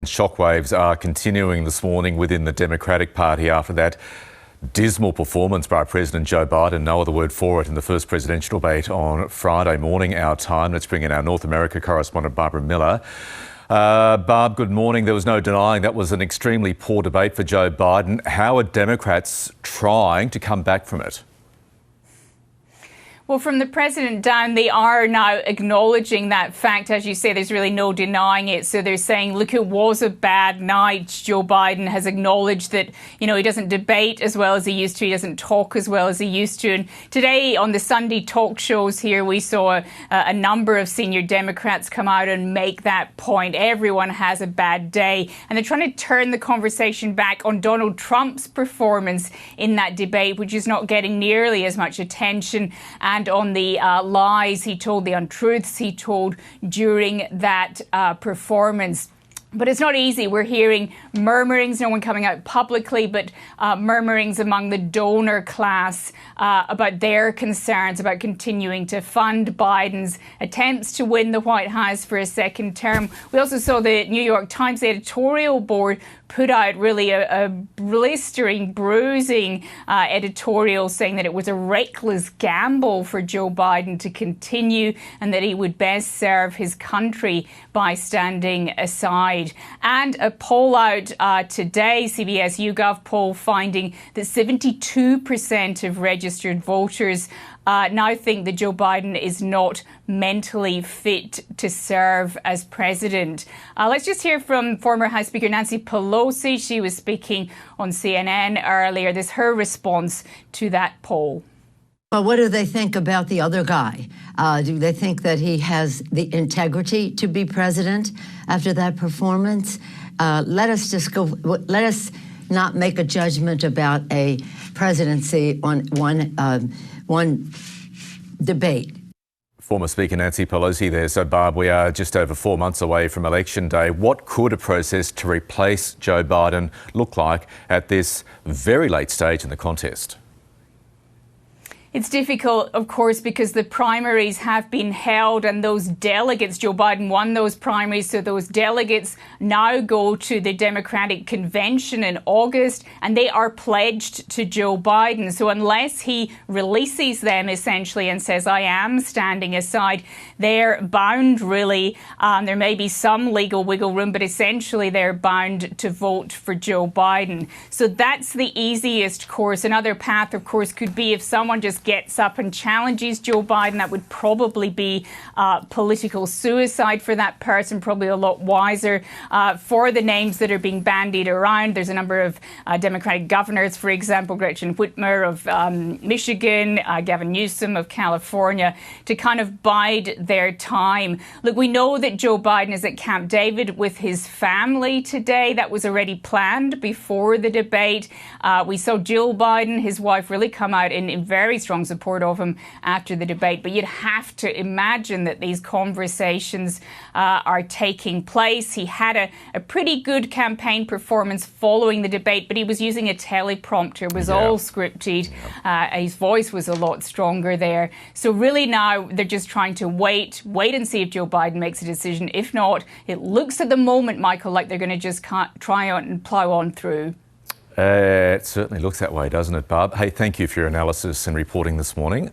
Shockwaves are continuing this morning within the Democratic Party after that dismal performance by President Joe Biden, no other word for it, in the first presidential debate on Friday morning, our time. Let's bring in our North America correspondent, Barbara Miller. Barb, good morning. There was no denying that was an extremely poor debate for Joe Biden. How are Democrats trying to come back from it? Well, from the president down, they are now acknowledging that fact. As you say, there's really no denying it. So they're saying, look, it was a bad night. Joe Biden has acknowledged that, he doesn't debate as well as he used to. He doesn't talk as well as he used to. And today on the Sunday talk shows here, we saw a number of senior Democrats come out and make that point. Everyone has a bad day. And they're trying to turn the conversation back on Donald Trump's performance in that debate, which is not getting nearly as much attention, and on the lies he told, the untruths he told during that performance. But it's not easy. We're hearing murmurings, no one coming out publicly, but murmurings among the donor class about their concerns about continuing to fund Biden's attempts to win the White House for a second term. We also saw the New York Times editorial board put out really a blistering, bruising editorial saying that it was a reckless gamble for Joe Biden to continue and that he would best serve his country by standing aside. And a poll out today, CBS YouGov poll, finding that 72% of registered voters now think that Joe Biden is not mentally fit to serve as president. Let's just hear from former House Speaker Nancy Pelosi. She was speaking on CNN earlier. This is her response to that poll. Well, what do they think about the other guy? Do they think that he has the integrity to be president after that performance? Let us not make a judgment about a presidency on one debate. Former Speaker Nancy Pelosi there. So, Barb, we are just over 4 months away from Election Day. What could a process to replace Joe Biden look like at this very late stage in the contest? It's difficult, of course, because the primaries have been held and those delegates, Joe Biden won those primaries, so those delegates now go to the Democratic Convention in August and they are pledged to Joe Biden. So unless he releases them essentially and says, I am standing aside, they're bound really. There may be some legal wiggle room, but essentially they're bound to vote for Joe Biden. So that's the easiest course. Another path, of course, could be if someone just gets up and challenges Joe Biden. That would probably be political suicide for that person, probably a lot wiser. For the names that are being bandied around, there's a number of Democratic governors, for example, Gretchen Whitmer of Michigan, Gavin Newsom of California, to kind of bide their time. Look, we know that Joe Biden is at Camp David with his family today. That was already planned before the debate. We saw Jill Biden, his wife, really come out in very strong support of him after the debate. But you'd have to imagine that these conversations are taking place. He had a pretty good campaign performance following the debate, but he was using a teleprompter. It was all scripted. His voice was a lot stronger there. So really now they're just trying to wait and see if Joe Biden makes a decision. If not, it looks at the moment, Michael, like they're going to just try on and plough on through. It certainly looks that way, doesn't it, Barb? Hey, thank you for your analysis and reporting this morning.